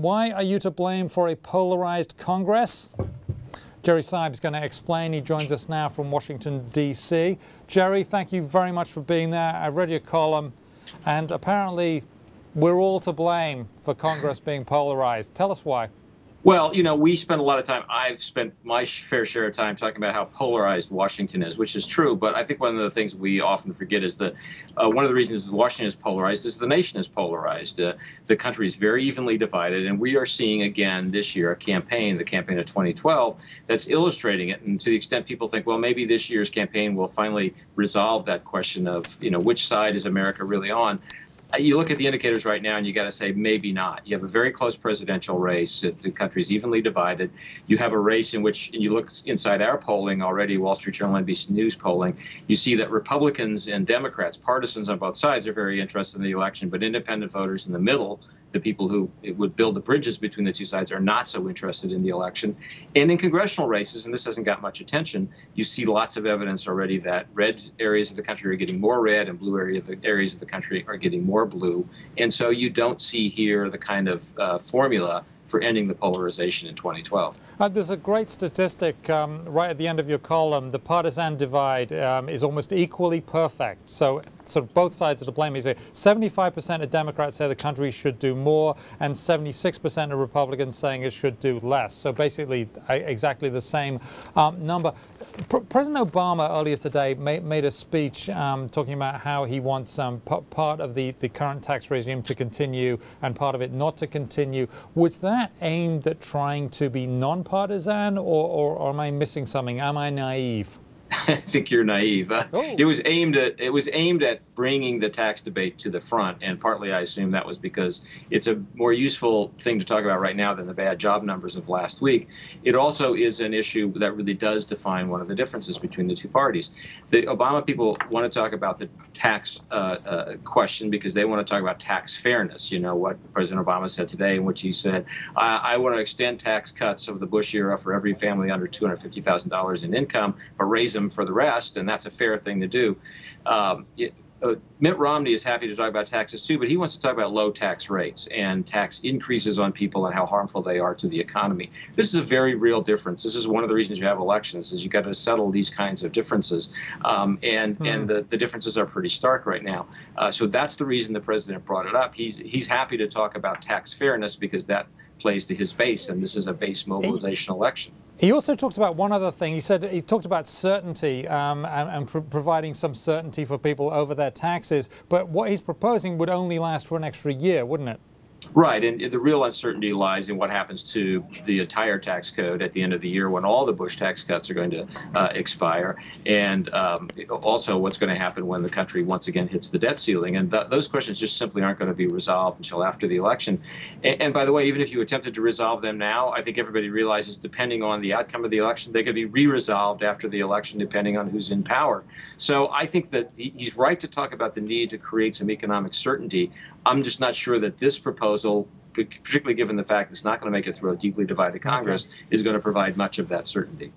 Why are you to blame for a polarized Congress? Jerry Seib is going to explain. He joins us now from Washington, D.C. Jerry, thank you very much for being there. I read your column, and apparently we're all to blame for Congress being polarized. Tell us why. Well, you know, we spend a lot of time, I've spent my fair share of time talking about how polarized Washington is, which is true. But I think one of the things we often forget is that one of the reasons Washington is polarized is the nation is polarized. The country is very evenly divided. And we are seeing again this year a campaign, the campaign of 2012, that's illustrating it. And to the extent people think, well, maybe this year's campaign will finally resolve that question of, you know, which side is America really on? You look at the indicators right now and you got to say maybe not. You have a very close presidential race. The country's evenly divided. You have a race in which, and you look inside our polling already, Wall Street Journal, NBC News polling, you see that Republicans and Democrats, partisans on both sides, are very interested in the election, but independent voters in the middle, the people who would build the bridges between the two sides, are not so interested in the election. And in congressional races, and this hasn't got much attention, you see lots of evidence already that red areas of the country are getting more red and blue areas of the country are getting more blue. And so you don't see here the kind of formula for ending the polarization in 2012. There's a great statistic right at the end of your column. The partisan divide is almost equally perfect. So sort of both sides are to blame. You say 75% of Democrats say the country should do more, and 76% of Republicans saying it should do less. So basically exactly the same number. President Obama earlier today made a speech talking about how he wants part of the current tax regime to continue and part of it not to continue. Was that aimed at trying to be non-partisan, or am I missing something? Am I naive? I think you're naive. It was aimed at bringing the tax debate to the front, and partly I assume that was because it's a more useful thing to talk about right now than the bad job numbers of last week. It also is an issue that really does define one of the differences between the two parties. The Obama people want to talk about the tax question because they want to talk about tax fairness. You know what President Obama said today, in which he said, I want to extend tax cuts of the Bush era for every family under $250,000 in income, but raise them for the rest, and that's a fair thing to do. Mitt Romney is happy to talk about taxes too, but he wants to talk about low tax rates and tax increases on people and how harmful they are to the economy. This is a very real difference. This is one of the reasons you have elections, is you got to settle these kinds of differences, and the differences are pretty stark right now. So that's the reason the president brought it up. He's happy to talk about tax fairness because that plays to his base, and this is a base mobilization election. He also talked about one other thing. He talked about certainty and providing some certainty for people over their taxes. But what he's proposing would only last for an extra year, wouldn't it? Right, and the real uncertainty lies in what happens to the entire tax code at the end of the year when all the Bush tax cuts are going to expire, and also what's going to happen when the country once again hits the debt ceiling. And those questions just simply aren't going to be resolved until after the election. And by the way, even if you attempted to resolve them now, I think everybody realizes, depending on the outcome of the election, they could be re-resolved after the election, depending on who's in power. So I think that he's right to talk about the need to create some economic certainty. I'm just not sure that this proposal, particularly given the fact it's not going to make it through a deeply divided Congress, is going to provide much of that certainty.